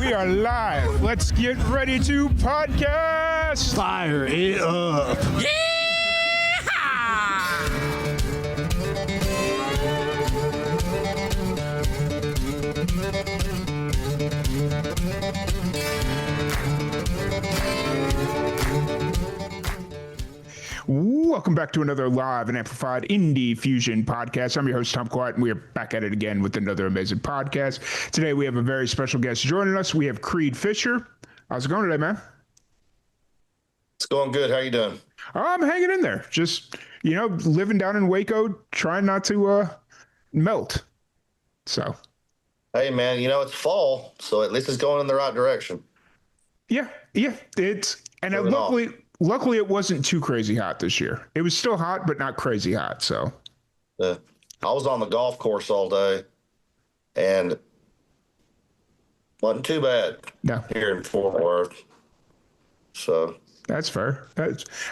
We are live. Let's get ready to podcast. Fire it up. Welcome back to another live and amplified IndieFusion Podcast. I'm your host, Tom Kwiat, and we are back at it again with another amazing podcast. Today, we have a very special guest joining us. We have Creed Fisher. How's it going today, man? It's going good. How you doing? I'm hanging in there. Just, living down in Waco, trying not to melt. So. Hey, man, it's fall, so at least it's going in the right direction. Yeah. Luckily, it wasn't too crazy hot this year. It was still hot, but not crazy hot. So, I was on the golf course all day, and wasn't too bad. No. Here in Fort Worth. So that's fair.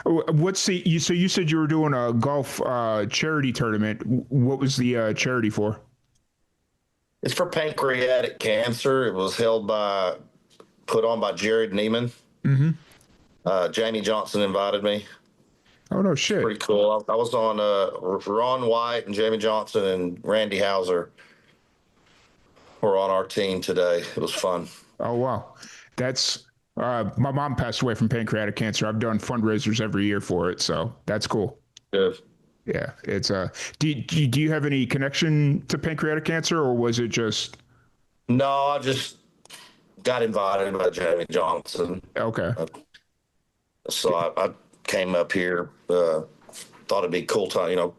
So you said you were doing a golf charity tournament. What was the charity for? It's for pancreatic cancer. It was put on by Jared Neiman. Mm-hmm. Jamey Johnson invited me. Oh, no shit. Pretty cool. I was on Ron White and Jamey Johnson and Randy Hauser were on our team today. It was fun. Oh, wow. That's my mom passed away from pancreatic cancer. I've done fundraisers every year for it, so that's cool. Good. Yeah, it's do you have any connection to pancreatic cancer, or was it just? No, I just got invited by Jamey Johnson. Okay. So I came up here, thought it'd be a cool time,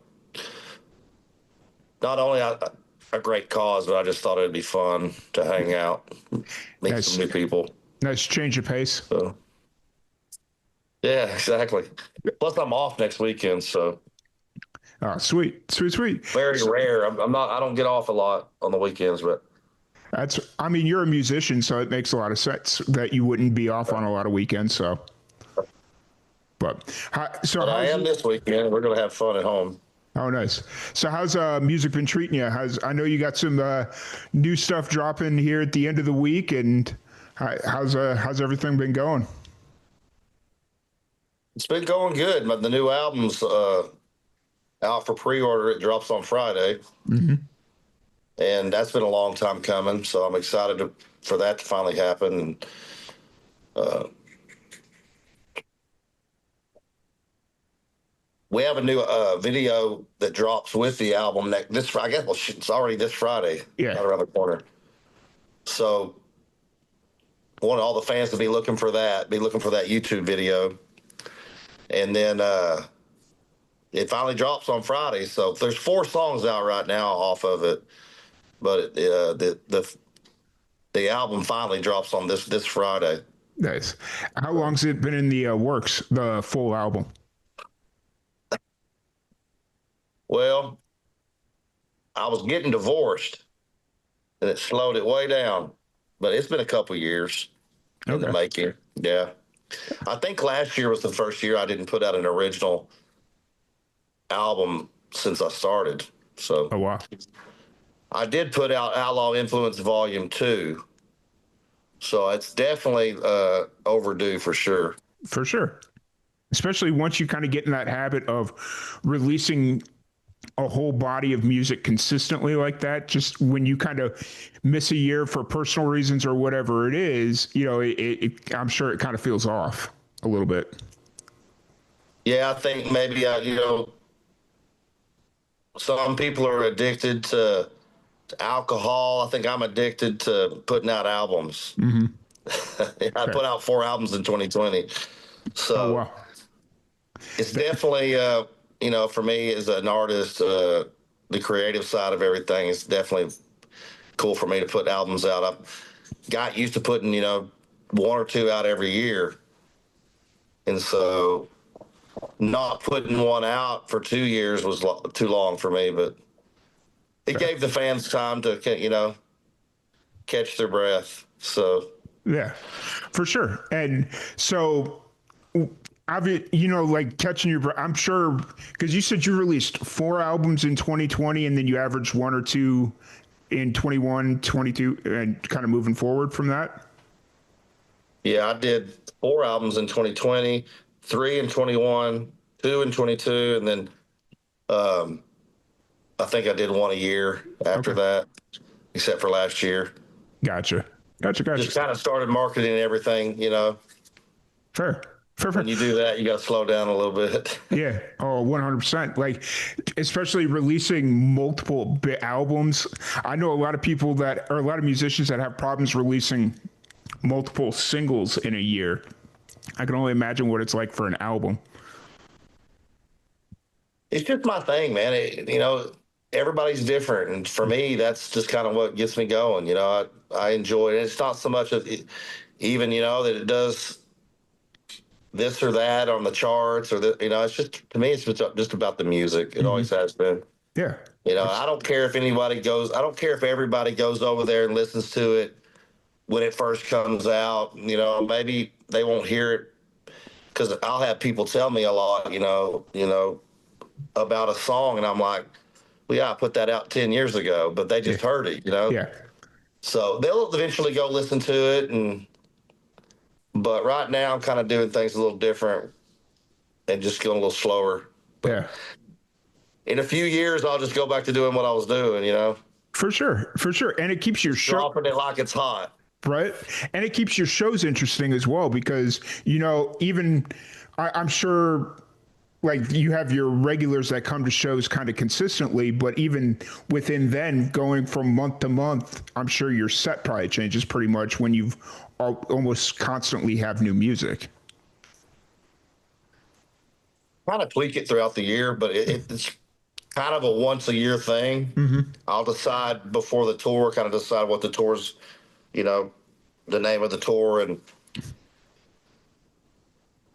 not only a great cause, but I just thought it'd be fun to hang out, meet some new people. Nice change of pace. So, yeah, exactly. Plus I'm off next weekend, so. Oh, sweet. Very rare. I don't get off a lot on the weekends, but. You're a musician, so it makes a lot of sense that you wouldn't be off on a lot of weekends, so. But I am this weekend. We're going to have fun at home. Oh, nice. So how's music been treating you? I know you got some new stuff dropping here at the end of the week, and how's everything been going? It's been going good. The new album's out for pre-order. It drops on Friday. Mm-hmm. And that's been a long time coming, so I'm excited for that to finally happen. And we have a new video that drops with the album it's already this Friday. Yeah. Right around the corner. So I want all the fans to be looking for that YouTube video. And then it finally drops on Friday. So there's 4 songs out right now off of it. But the album finally drops on this Friday. Nice. How long's it been in the works, the full album? Well, I was getting divorced, and it slowed it way down. But it's been a couple years in the making. Yeah. I think last year was the first year I didn't put out an original album since I started. So. Oh, wow. I did put out Outlaw Influence Volume 2, so it's definitely overdue for sure. For sure. Especially once you kind of get in that habit of releasing a whole body of music consistently like that, just when you kind of miss a year for personal reasons or whatever it is, I'm sure it kind of feels off a little bit. Yeah, I think maybe, some people are addicted to alcohol. I think I'm addicted to putting out albums. Mm-hmm. I put out 4 albums in 2020. So oh, wow. It's definitely, for me as an artist, the creative side of everything is definitely cool for me to put albums out. I've got used to putting, 1 or 2 out every year. And so not putting one out for 2 years was too long for me, but it gave the fans time to, catch their breath. So yeah, for sure. And so, like catching your breath, I'm sure, because you said you released 4 albums in 2020 and then you averaged 1 or 2 in 21, 22, and kind of moving forward from that. Yeah, I did 4 albums in 2020, 3 in 21, 2 in 22, and then um, I think I did one a year after Okay. that, except for last year. Gotcha. Gotcha. Gotcha. Just kind of started marketing everything. Fair. Fair. Fair. When you do that, you got to slow down a little bit. Yeah. Oh, 100%. Like, especially releasing multiple albums. I know a lot of people that, or a lot of musicians that have problems releasing multiple singles in a year. I can only imagine what it's like for an album. It's just my thing, man. Everybody's different, and for me, that's just kind of what gets me going. I enjoy it. It's not so much of it, even that it does this or that on the charts, or it's just, to me, it's just about the music. It always has been. Yeah. I don't care if anybody goes. I don't care if everybody goes over there and listens to it when it first comes out. Maybe they won't hear it because I'll have people tell me a lot. About a song, and I'm like, well, yeah, I put that out 10 years ago, but they just heard it. Yeah. So they'll eventually go listen to it, but right now I'm kind of doing things a little different and just going a little slower. But Yeah. in a few years, I'll just go back to doing what I was doing. For sure. For sure. And it keeps your show Dropping it like it's hot. right. And it keeps your shows interesting as well because, even I'm sure like you have your regulars that come to shows kind of consistently, but even within then going from month to month, I'm sure your set probably changes pretty much when you've almost constantly have new music. Kind of tweak it throughout the year, but it's kind of a once a year thing. I'll decide before the tour, kind of decide what the tour's, the name of the tour, and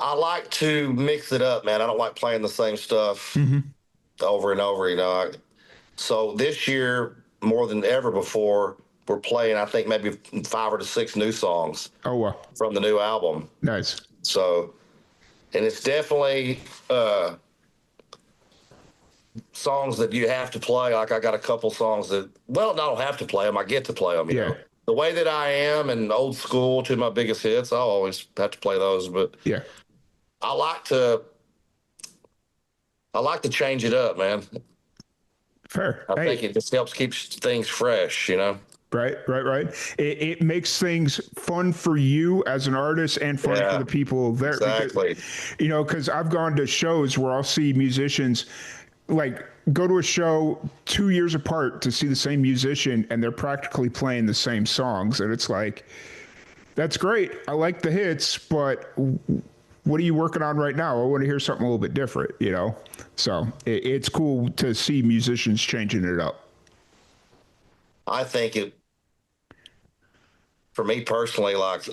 I like to mix it up, man. I don't like playing the same stuff over and over. So this year, more than ever before, we're playing, I think, maybe 5 or 6 new songs. Oh, wow. From the new album. Nice. So, and it's definitely songs that you have to play. Like I got a couple songs that, well, I don't have to play them. I get to play them. You know? The Way That I Am and Old School, 2 of my biggest hits. I'll always have to play those, but yeah. I like to change it up, man. Fair. I think it just helps keep things fresh, Right. It makes things fun for you as an artist and fun for the people there. Exactly. Because I've gone to shows where I'll see musicians like go to a show 2 years apart to see the same musician and they're practically playing the same songs. And it's like, that's great. I like the hits, but what are you working on right now? I want to hear something a little bit different, So it's cool to see musicians changing it up. I think it, for me personally, like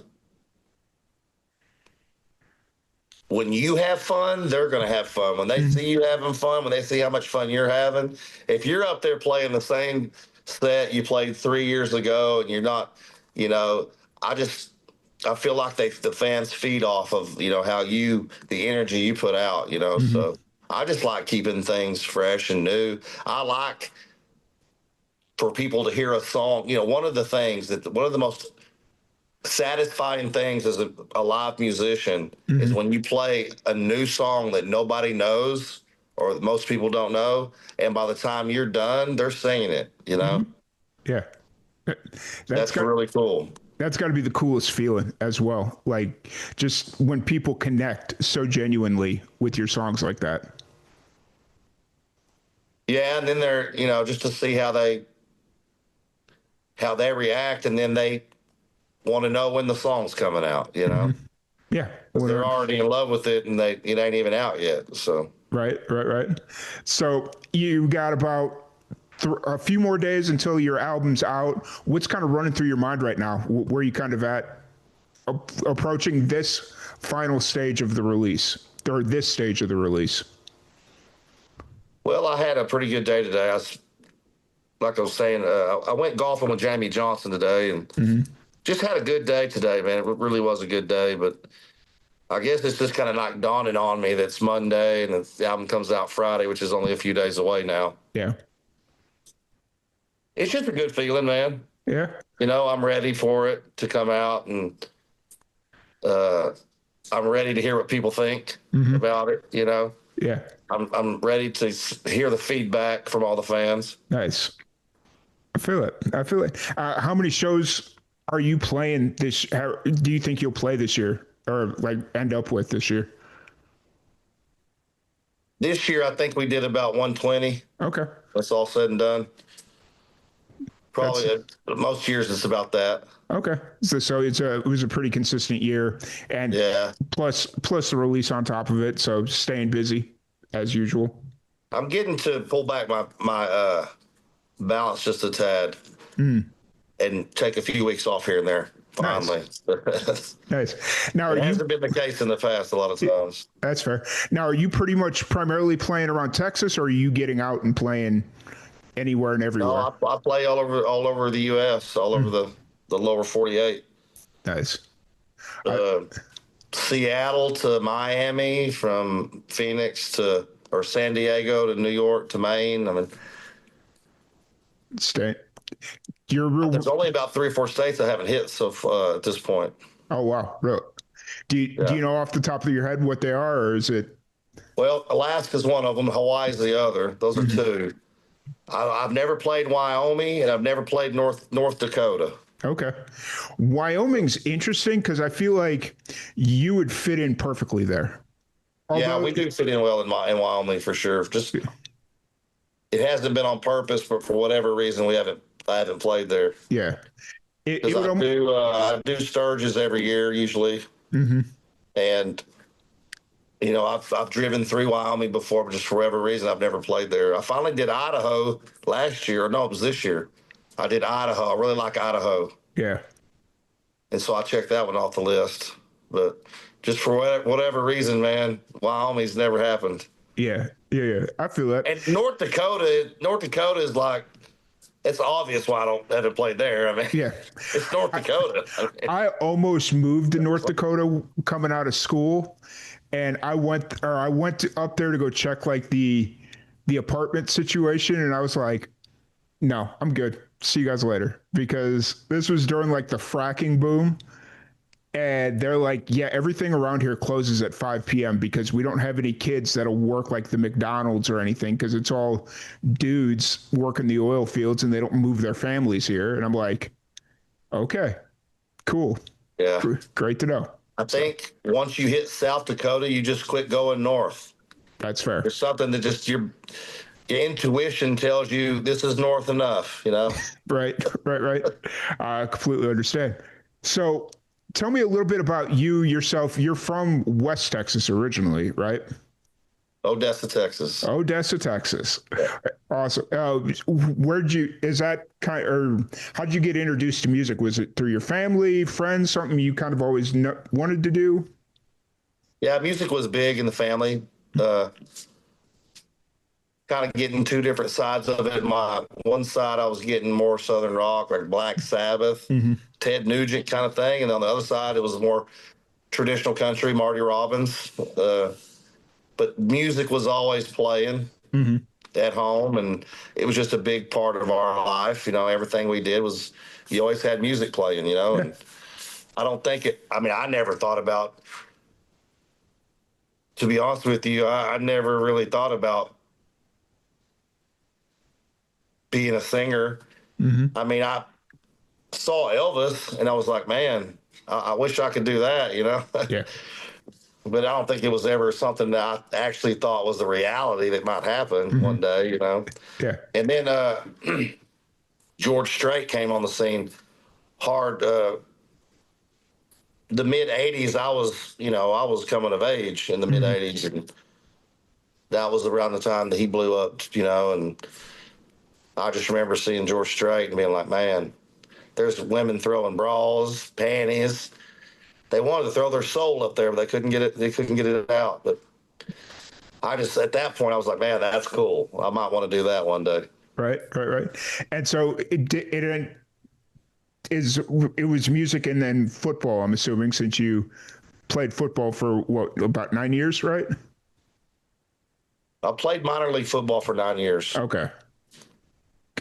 when you have fun, they're going to have fun. When they see you having fun, when they see how much fun you're having, if you're up there playing the same set you played 3 years ago and you're not, I feel like the fans feed off of, how the energy you put out, so I just like keeping things fresh and new. I like for people to hear a song, one of the most satisfying things as a live musician is when you play a new song that nobody knows or most people don't know. And by the time you're done, they're singing it, Yeah. That's really cool. That's got to be the coolest feeling as well. Like just when people connect so genuinely with your songs like that. Yeah. And then they're, just to see how they react. And then they want to know when the song's coming out, Yeah. They're already in love with it and it ain't even out yet. So. Right. So you got about a few more days until your album's out. What's kind of running through your mind right now? Where are you kind of at approaching this final stage of the release or this stage of the release? Well, I had a pretty good day today. Like I was saying, I went golfing with Jamey Johnson today and just had a good day today, man. It really was a good day, but I guess it's just kind of like dawning on me that it's Monday and the album comes out Friday, which is only a few days away now. Yeah. It's just a good feeling, man. Yeah. I'm ready for it to come out, and I'm ready to hear what people think about it. Yeah. I'm ready to hear the feedback from all the fans. Nice. I feel it. I feel it. How many shows are you playing this? How, do you think you'll play this year or like end up with this year? This year, I think we did about 120. Okay. That's all said and done. That's Probably most years it's about that. okay. So it was a pretty consistent year, and Yeah. plus the release on top of it. So staying busy as usual. I'm getting to pull back my balance just a tad and take a few weeks off here and there. Finally. Nice. Now, It hasn't been the case in the past a lot of times. That's fair. Now, are you pretty much primarily playing around Texas, or are you getting out and playing anywhere and everywhere? No, I play all over the U.S., all over the lower 48. Nice. Seattle to Miami, from Phoenix or San Diego to New York to Maine. I mean, there's only about 3 or 4 states I haven't hit at this point. Oh wow, really? Do you know off the top of your head what they are, or is it? Well, Alaska's one of them. Hawaii's the other. Those are two. I've never played Wyoming, and I've never played North Dakota. Okay. Wyoming's interesting because I feel like you would fit in perfectly there. Yeah, we do fit in well in Wyoming for sure. Just it hasn't been on purpose, but for whatever reason, I haven't played there. Yeah. I do Sturgis every year usually, and I've driven through Wyoming before, but just for whatever reason, I've never played there. I finally did Idaho last year. No, it was this year. I did Idaho. I really like Idaho. Yeah. And so I checked that one off the list. But just for whatever reason, man, Wyoming's never happened. Yeah. I feel that. And North Dakota is like, it's obvious why I haven't played there. I mean, yeah, it's North Dakota. I almost moved to North Dakota coming out of school, and I went up there to go check like the apartment situation, and I was like, no, I'm good. See you guys later, because this was during like the fracking boom. And they're like, yeah, everything around here closes at 5 p.m. because we don't have any kids that'll work like the McDonald's or anything, because it's all dudes working the oil fields and they don't move their families here. And I'm like, okay, cool. Yeah. Great to know. I think once you hit South Dakota, you just quit going north. That's fair. There's something that just your intuition tells you this is north enough, Right. I completely understand. So tell me a little bit about you yourself. You're from West Texas originally, right? Odessa, Texas. Yeah. Awesome. How'd you get introduced to music? Was it through your family, friends, something you kind of always wanted to do? Yeah, music was big in the family. Kind of getting two different sides of it. My one side, I was getting more Southern rock, like Black Sabbath, Ted Nugent kind of thing. And on the other side, it was more traditional country, Marty Robbins. But music was always playing at home, and it was just a big part of our life. Everything we did was, you always had music playing, and I never thought about, to be honest with you, I never really thought about being a singer. I mean, I saw Elvis and I was like, man, I wish I could do that, Yeah. But I don't think it was ever something that I actually thought was the reality that might happen one day, Yeah. And then George Strait came on the scene hard. The mid 80s, I was coming of age in the mid 80s, and that was around the time that he blew up, and I just remember seeing George Strait and being like, man, there's women throwing bras, panties. They wanted to throw their soul up there, but they couldn't get it out. But at that point, I was like, man, that's cool. I might want to do that one day. Right. And so it was music and then football, I'm assuming, since you played football for about 9 years, right? I played minor league football for 9 years. Okay.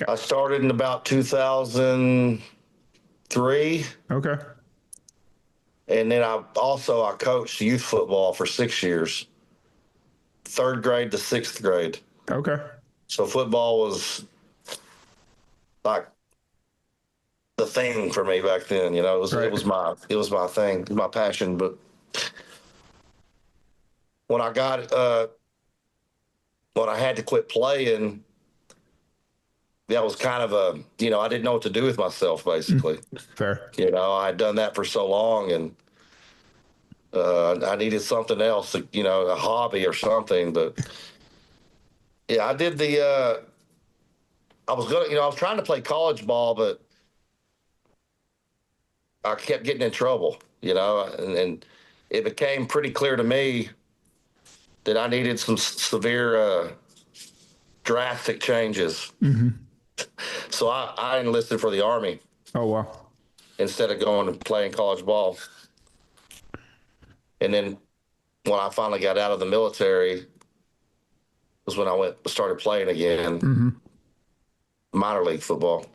I started in about 2003. Okay. And then I coached youth football for 6 years, 3rd grade to 6th grade. Okay. So football was like the thing for me back then. You know, it was my thing, it was my passion. But when I had to quit playing, that was kind of I didn't know what to do with myself, basically. Fair. You know, I had done that for so long, and I needed something else, a hobby or something. But yeah, I did I was trying to play college ball, but I kept getting in trouble, and it became pretty clear to me that I needed some severe, drastic changes. Mm-hmm. So I enlisted for the Army. Oh, wow. Instead of going and playing college ball. And then when I finally got out of the military was when I started playing again. Mm-hmm. Minor league football.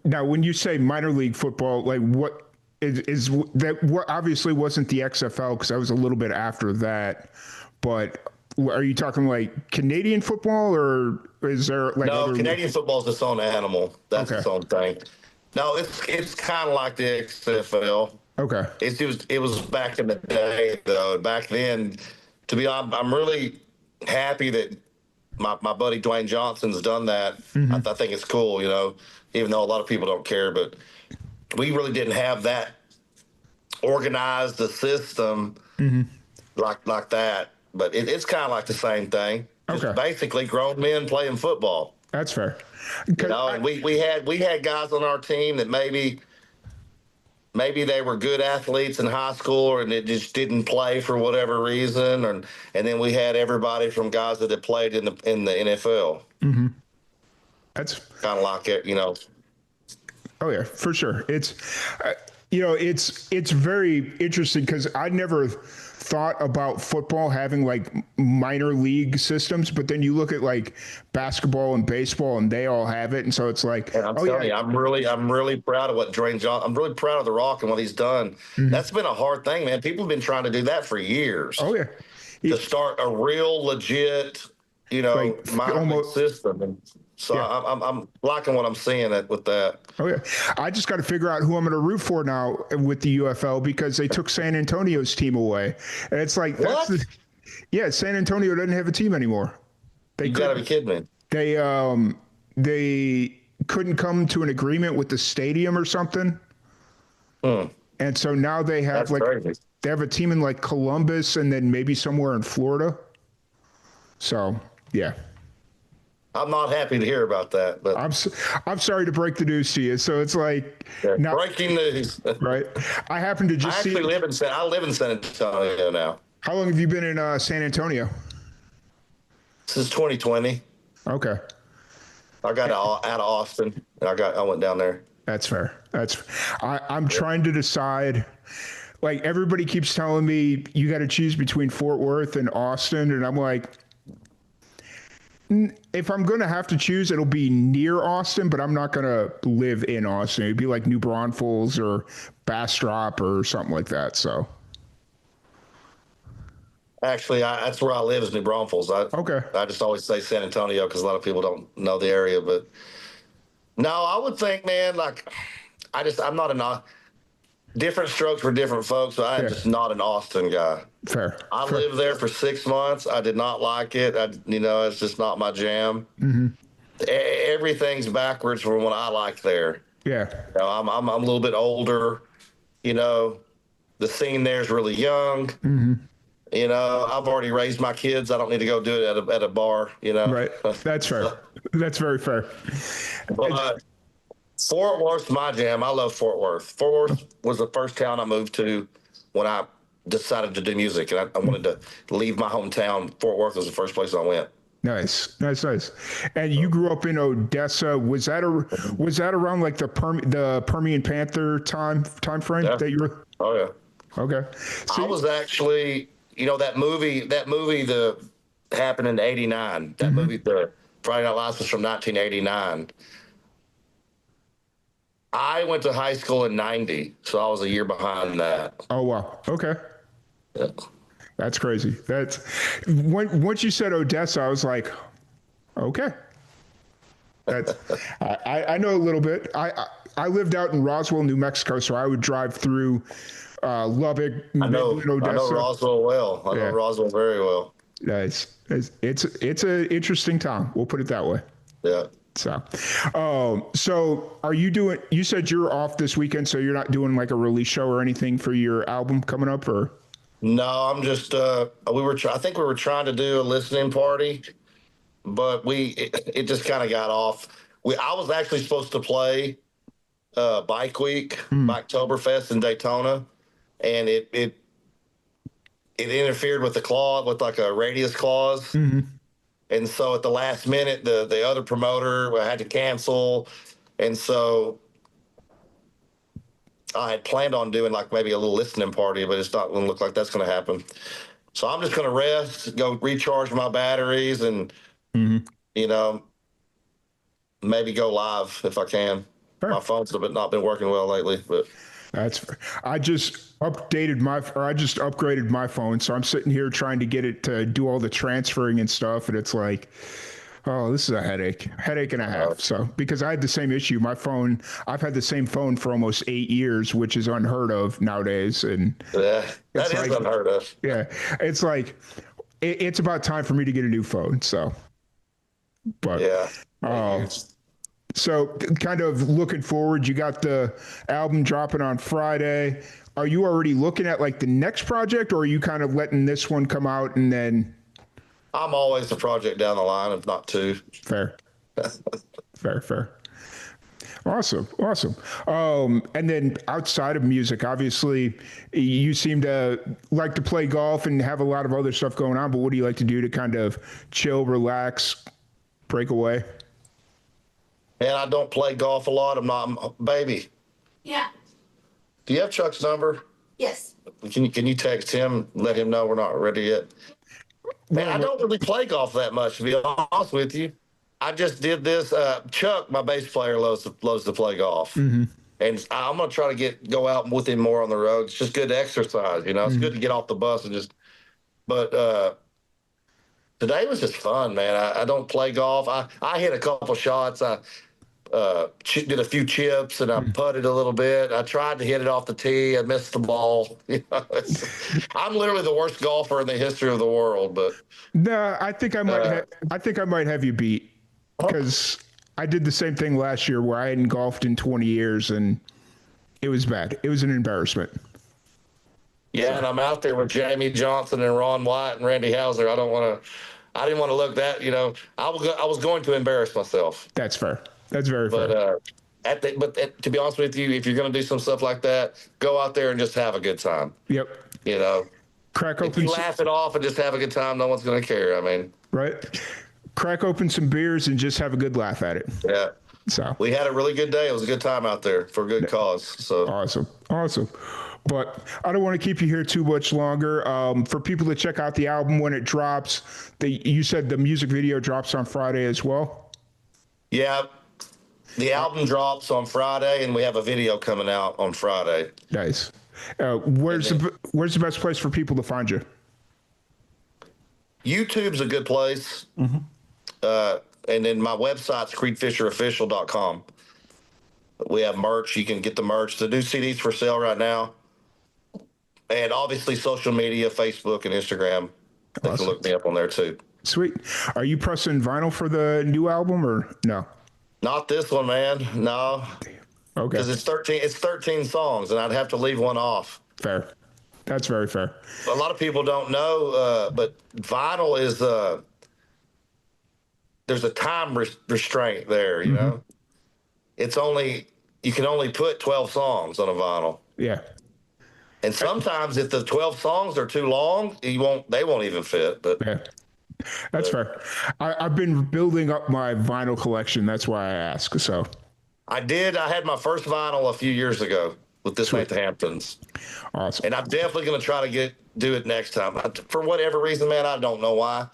Now, when you say minor league football, like what is that? What obviously wasn't the XFL, because I was a little bit after that. But are you talking like Canadian football, or is there like no? Canadian football is its own animal. That's its own thing. No, it's kind of like the XFL. Okay. It was back in the day though. Back then, to be honest, I'm really happy that my buddy Dwayne Johnson's done that. Mm-hmm. I think it's cool, even though a lot of people don't care, but we really didn't have that organized a system like that. But it's kind of like the same thing. Just basically grown men playing football. That's fair. And we had guys on our team that maybe they were good athletes in high school, and it just didn't play for whatever reason, and then we had everybody from guys that had played in the NFL. Mm-hmm. That's kind of like it, Oh yeah, for sure. It's it's very interesting, because I never thought about football having like minor league systems, but then you look at like basketball and baseball, and they all have it, and so it's like, and I'm telling you, I'm really proud of what Dwayne Johnson. I'm really proud of The Rock and what he's done. Mm-hmm. That's been a hard thing, man. People have been trying to do that for years. Oh yeah, to start a real legit, like minor league system. And so yeah. I'm liking what I'm seeing with that. Oh yeah, I just got to figure out who I'm going to root for now with the UFL, because they took San Antonio's team away, and it's like what? San Antonio doesn't have a team anymore. You got to be kidding me. They couldn't come to an agreement with the stadium or something, and so now they have crazy. They have a team in like Columbus, and then maybe somewhere in Florida. So yeah. I'm not happy to hear about that, but I'm sorry to break the news to you. So it's like breaking news, right? I happen to just I live in San Antonio now. How long have you been in San Antonio? Since 2020. Okay. I got out of Austin, and I went down there. That's fair. I'm trying to decide. Like, everybody keeps telling me you got to choose between Fort Worth and Austin, and I'm like, if I'm going to have to choose, it'll be near Austin, but I'm not going to live in Austin. It'd be like New Braunfels or Bastrop or something like that. So, actually, that's where I live, is New Braunfels. I just always say San Antonio because a lot of people don't know the area. But no, I would think, man, like I'm not different strokes for different folks, but I'm just not an Austin guy. Fair. I lived there for 6 months. I did not like it. It's just not my jam. Mm-hmm. Everything's backwards from what I like there. Yeah. I'm a little bit older. The scene there is really young. Mm-hmm. I've already raised my kids. I don't need to go do it at a bar. Right. That's fair. That's very fair. But Fort Worth's my jam. I love Fort Worth. Fort Worth was the first town I moved to when I decided to do music, and I wanted to leave my hometown. Fort Worth was the first place I went. Nice. And you grew up in Odessa. Was that around like the Permian Panther time frame that you were? Oh yeah. Okay. So I was actually, that movie that happened in '89. That movie, the Friday Night Lights, was from 1989. I went to high school in '90, so I was a year behind that. Oh wow. Okay. Yeah. That's crazy. That's once you said Odessa, I was like, okay. That's I know a little bit. I lived out in Roswell, New Mexico, so I would drive through Lubbock, Midland, I know Odessa. Roswell well. I know Yeah, Roswell very well. it's an interesting town. We'll put it that way. Yeah. So are you doing? You said you're off this weekend, so you're not doing like a release show or anything for your album coming up, or? No, I'm just I think we were trying to do a listening party, but it just kind of got off. I was actually supposed to play Bike Week, Biketoberfest in Daytona, and it interfered with the clause, with like a radius clause. And so at the last minute, the other promoter had to cancel. And so I had planned on doing like maybe a little listening party, but it's not going to look like that's going to happen. So I'm just going to rest, go recharge my batteries, and, you know, maybe go live if I can. Sure. My phone's not been working well lately, but That's I just upgraded my phone, so I'm sitting here trying to get it to do all the transferring and stuff, and it's like, oh, this is a headache and a half. So because I had the same issue, I've had the same phone for almost 8 years, which is unheard of nowadays, and yeah, that is unheard of. Yeah, it's like it's about time for me to get a new phone. So, but yeah. So kind of looking forward, you got the album dropping on Friday. Are you already looking at like the next project, or are you kind of letting this one come out and then? I'm always a project down the line, if not two. Fair. Fair. Awesome. And then outside of music, obviously you seem to like to play golf and have a lot of other stuff going on, but what do you like to do to kind of chill, relax, break away? And I don't play golf a lot. Baby. Yeah. Do you have Chuck's number? Yes. Can you text him, let him know we're not ready yet? Man, I don't really play golf that much, to be honest with you. I just did this. Chuck, my bass player, loves to play golf. And I'm going to try to go out with him more on the road. It's just good exercise, It's good to get off the bus and but today was just fun, man. I don't play golf. I hit a couple shots. I did a few chips, and I putted a little bit. I tried to hit it off the tee. I missed the ball. I'm literally the worst golfer in the history of the world. But no, I think I might have you beat, because I did the same thing last year where I hadn't golfed in 20 years, and it was bad. It was an embarrassment. Yeah, and I'm out there with Jamey Johnson and Ron White and Randy Hauser. I didn't want to look that. I was going to embarrass myself. That's fair. That's very fair. But to be honest with you, if you're going to do some stuff like that, go out there and just have a good time. Yep. Crack open. If you laugh it off and just have a good time, no one's going to care. I mean, right. Crack open some beers and just have a good laugh at it. Yeah. So we had a really good day. It was a good time out there for a good cause. So awesome. But I don't want to keep you here too much longer. For people to check out the album when it drops, you said the music video drops on Friday as well? Yeah. The album drops on Friday, and we have a video coming out on Friday. Nice. Where's the best place for people to find you? YouTube's a good place. And then my website's creedfisherofficial.com. We have merch. You can get the merch. The new CD's for sale right now. And obviously social media, Facebook and Instagram. They can look me up on there too. Sweet. Are you pressing vinyl for the new album or no? Not this one, man. No. Okay. Because it's 13 songs, and I'd have to leave one off. Fair. That's very fair. A lot of people don't know, but vinyl is there's a time restraint there. You know, you can only put 12 songs on a vinyl. Yeah. And sometimes if the 12 songs are too long, they won't even fit. But yeah. That's fair. I've been building up my vinyl collection. That's why I ask. So I had my first vinyl a few years ago with This Ain't the Hamptons. Awesome. And I'm definitely going to try to do it next time. For whatever reason, man, I don't know why.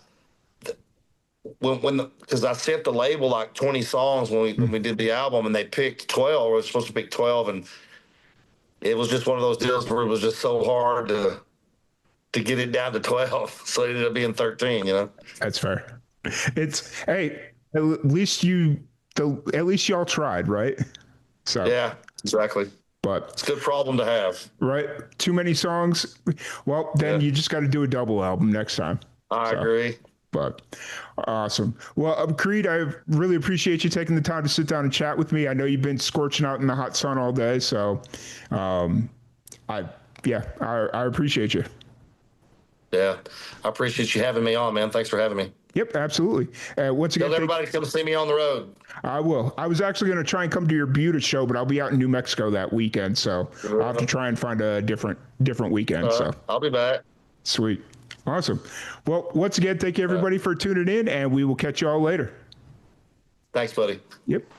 because I sent the label like 20 songs when we did the album, and they picked 12. We were supposed to pick 12, and it was just one of those deals where it was just so hard to get it down to 12. So it ended up being 13. That's fair. Hey, at least y'all tried, right? So yeah, exactly. But it's a good problem to have. Right? Too many songs. Well, then you just got to do a double album next time. I agree. But awesome. Well, Creed, I really appreciate you taking the time to sit down and chat with me. I know you've been scorching out in the hot sun all day, so I appreciate you. Yeah, I appreciate you having me on, man. Thanks for having me. Yep, absolutely. Once again, tell everybody to come see me on the road. I will. I was actually going to try and come to your Buda show, but I'll be out in New Mexico that weekend, so I'll have to try and find a different weekend. So I'll be back. Sweet. Awesome. Well, once again, thank you everybody for tuning in, and we will catch you all later. Thanks, buddy. Yep.